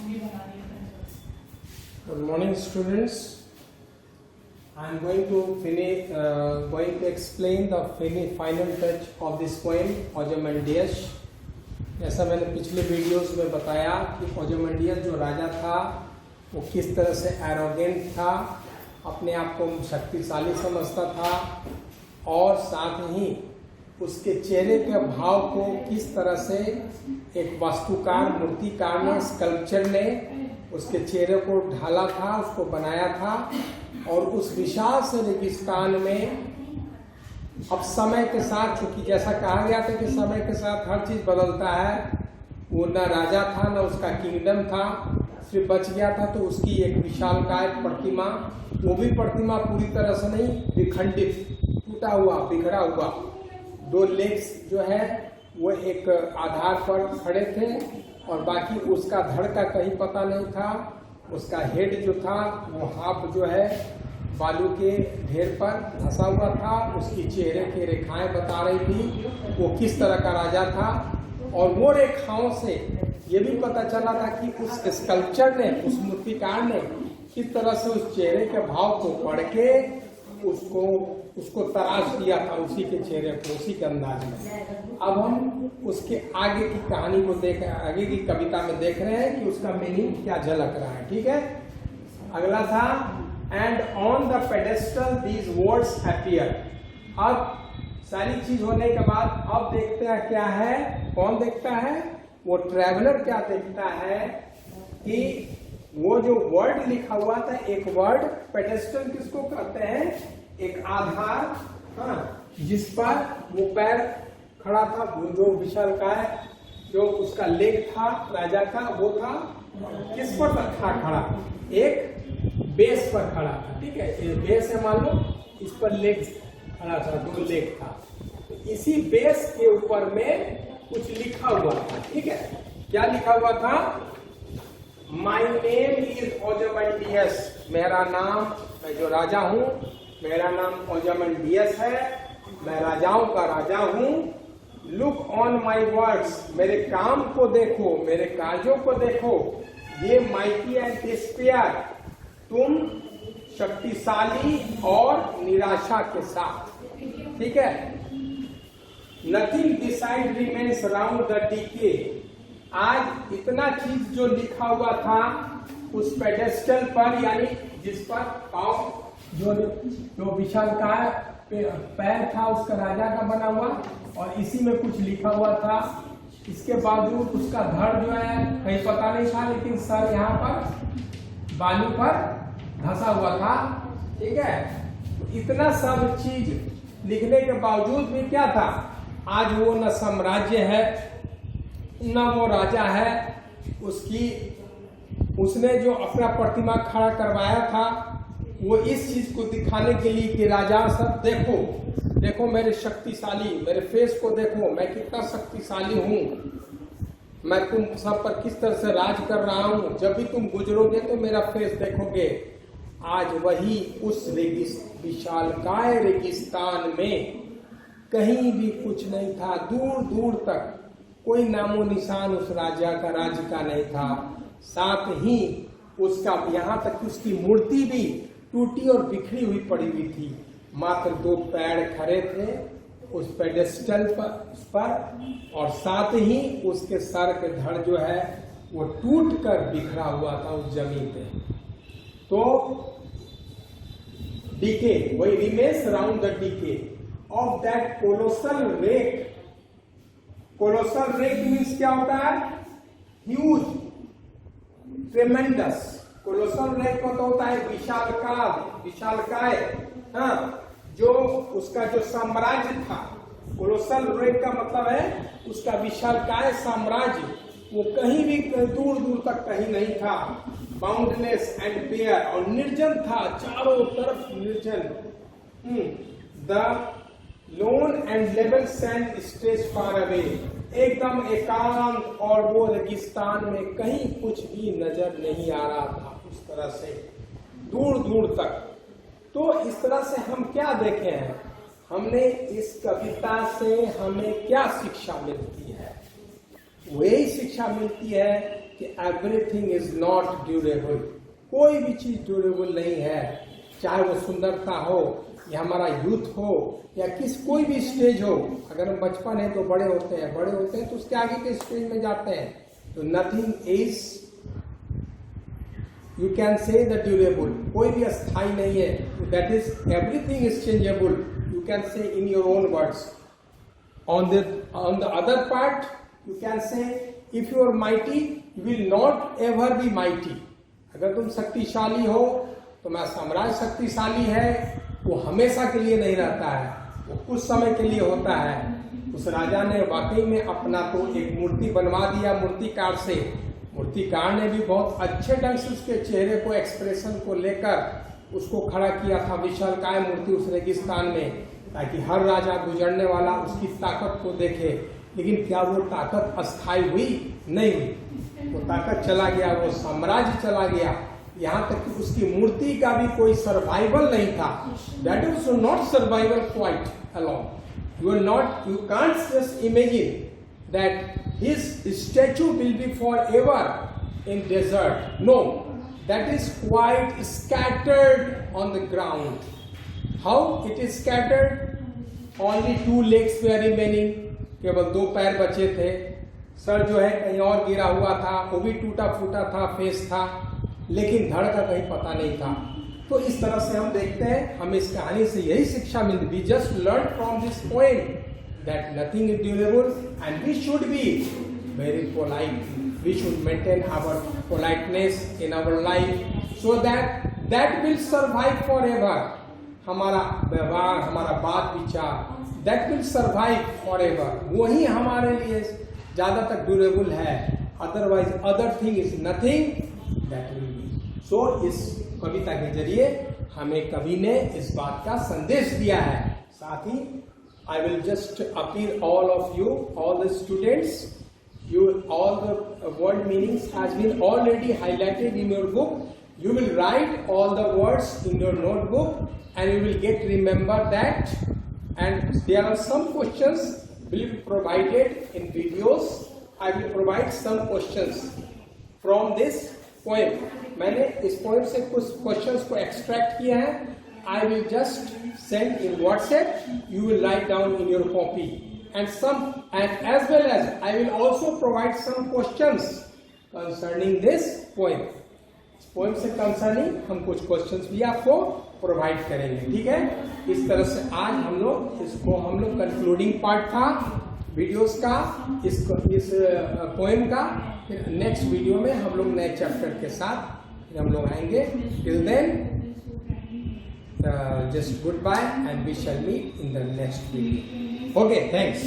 Good morning, students. I am going to explain the final touch of this poem Ozymandias. जैसा मैंने पिछले videos में बताया कि ओzymandias जो राजा था वो किस तरह से एरोगेंट था, अपने आप को शक्तिशाली समझता था और साथ ही उसके चेहरे के भाव को किस तरह से एक वास्तुकार मूर्तिकार ने, स्कल्पचर ने उसके चेहरे को ढाला था, उसको बनाया था। और उस विशाल से रेगिस्तान में अब समय के साथ, चूंकि जैसा कहा गया था कि समय के साथ हर चीज बदलता है, वो न राजा था न उसका किंगडम था, सिर्फ बच गया था तो उसकी एक विशालकाय प्रतिमा, वो भी प्रतिमा पूरी तरह से नहीं, विखंडित, टूटा हुआ, बिखरा हुआ। दो लेग्स जो है वो एक आधार पर खड़े थे और बाकी उसका धड़ का कहीं पता नहीं था। उसका हेड जो था वो हाफ जो है बालू के ढेर पर धंसा हुआ था। उसकी चेहरे की रेखाएं बता रही थी वो किस तरह का राजा था। और वो रेखाओं से ये भी पता चला था कि उस स्कल्पचर ने, उस मूर्तिकार ने किस तरह से उस चेहरे के भाव को पढ़ के उसको तराश दिया था, उसी के चेहरे को, उसी के अंदाज में। अब हम उसके आगे की कहानी को आगे की कविता में देख रहे हैं कि उसका मीनिंग क्या झलक रहा है। ठीक है, अगला था and on the pedestal these words appear. अब सारी चीज होने के बाद अब देखते हैं क्या है, कौन देखता है, वो ट्रैवलर क्या देखता है कि वो जो वर्ड लिखा हुआ था, एक वर्ड, पेडेस्टल किसको कहते हैं, एक आधार, हाँ, जिस पर वो पैर खड़ा था, जो विशालकाय जो उसका लेग था राजा का, वो था किस पर था खड़ा, एक बेस पर खड़ा था। ठीक है, ये बेस है, मान लो इस पर लेग खड़ा था, दो लेग था, तो इसी बेस के ऊपर में कुछ लिखा हुआ था। ठीक है, क्या लिखा हुआ था, माई नेम इज ओzymandias, मेरा नाम, मैं जो राजा हूं, मेरा नाम ओzymandias है, मैं राजाओं का राजा हूं। लुक ऑन माई वर्ड्स, मेरे काम को देखो, मेरे कार्यों को देखो, ये माइटी एंड डिस्पेयर, तुम शक्तिशाली और निराशा के साथ। ठीक है, nothing beside remains round the decay. आज इतना चीज जो लिखा हुआ था उस पेडेस्टल पर, यानी जिस पर पांव जो विशालकाय पैर था उसका राजा का बना हुआ, और इसी में कुछ लिखा हुआ था। इसके बावजूद उसका धड़ जो है कहीं पता नहीं था, लेकिन सर यहाँ पर बालू पर धंसा हुआ था। ठीक है, इतना सब चीज लिखने के बावजूद भी क्या था, आज वो न साम्राज्य है न वो राजा है। उसने जो अपना प्रतिमा खड़ा करवाया था वो इस चीज को दिखाने के लिए कि राजा सब देखो, देखो मेरे शक्तिशाली, मेरे फेस को देखो, मैं कितना शक्तिशाली हूँ, मैं तुम सब पर किस तरह से राज कर रहा हूँ, जब भी तुम गुजरोगे तो मेरा फेस देखोगे। आज वही उस विशालकाय रेगिस्तान में कहीं भी कुछ नहीं था, दूर दूर तक कोई नामो निशान उस राजा का, राज्य का नहीं था। साथ ही उसका, यहाँ तक कि उसकी मूर्ति भी टूटी और बिखरी हुई पड़ी हुई थी, मात्र दो पैर खड़े थे उस पेडेस्टल पर, और साथ ही उसके सर के धड़ जो है वो टूट कर बिखरा हुआ था उस जमीन पे। तो डीके, वही remains round the decay of that colossal wreck. Colossal wreck means क्या होता है, ह्यूज, ट्रेमेंडस। कोलोसल रेक को तो होता है विशालकाय, हाँ, जो उसका जो साम्राज्य था, कोलोसल रेक का मतलब है उसका विशालकाय साम्राज्य, वो कहीं भी दूर दूर तक कहीं नहीं था। बाउंडलेस एंड बेयर, और निर्जन था, चारों तरफ निर्जन। The loan and level sand stretch far away, एकदम एकांत, और वो रेगिस्तान में कहीं कुछ भी नजर नहीं आ रहा था, उस तरह से दूर दूर तक। तो इस तरह से हम क्या देखे हैं, हमने इस कविता से हमें क्या शिक्षा मिलती है, वही शिक्षा मिलती है कि एवरीथिंग इज नॉट ड्यूरेबल, कोई भी चीज ड्यूरेबल नहीं है, चाहे वो सुंदरता हो या हमारा यूथ हो या कोई भी स्टेज हो। अगर हम बचपन है तो बड़े होते हैं, बड़े होते हैं तो उसके आगे के स्टेज में जाते हैं। तो nothing is, you can say the durable, कोई भी अस्थाई नहीं है, that is everything is changeable, you can say in your own words. On the other part, you can say, if you are mighty, you will not ever be mighty. अगर तुम शक्तिशाली हो तो मैं साम्राज्य शक्तिशाली है, वो हमेशा के लिए नहीं रहता है, वो कुछ समय के लिए होता है। उस राजा ने वाकई में अपना तो एक मूर्ति बनवा दिया मूर्तिकार से। मूर्तिकार ने भी बहुत अच्छे ढंग से उसके चेहरे को, एक्सप्रेशन को लेकर उसको खड़ा किया था, विशालकाय मूर्ति उस रेगिस्तान में, ताकि हर राजा गुजरने वाला उसकी ताकत को देखे। लेकिन क्या वो ताकत अस्थायी हुई? नहीं हुई। वो ताकत चला गया, वो साम्राज्य चला गया, यहाँ तक कि उसकी मूर्ति का भी कोई सर्वाइवल नहीं था। That is not survival quite alone. You can't just imagine that his statue will be forever in desert. No, that is quite scattered on the ground. How it is scattered? Only 2 legs were remaining. केवल 2 पैर बचे थे। Sir जो है कहीं और गिरा हुआ था, वो भी टूटा फूटा था, फेस था, लेकिन धड़ का कहीं पता नहीं था। तो इस तरह से हम देखते हैं, हमें इस कहानी से यही शिक्षा मिलती। We just learned from this poem that nothing is durable and we should be very polite. We should maintain our politeness in our life so that will survive forever. हमारा व्यवहार, हमारा बात विचार, that will survive forever, वही हमारे लिए ज्यादा तक ड्यूरेबल है। Otherwise other thing is nothing that will be. So इस कविता के जरिए हमें कवि ने इस बात का संदेश दिया है। साथ ही I will just appeal all of you, all the students, you all the word meanings has been already highlighted in your book. You will write all the words in your notebook and you will get remember that, and there are some questions will be provided in videos. I will provide some questions from this poem. मैंने इस poem से कुछ questions को extract किया है। I will just send in WhatsApp. You will write down in your copy. And as well as I will also provide some questions concerning this poem. इस poem से concerning हम कुछ questions भी आपको provide करेंगे, ठीक है। इस तरह से आज हम लोग कंक्लूडिंग पार्ट था वीडियोस का, इस पोएम का। फिर नेक्स्ट वीडियो में हम लोग नए चैप्टर के साथ हम लोग आएंगे। Till then just goodbye and we shall meet in the next video. Okay, thanks.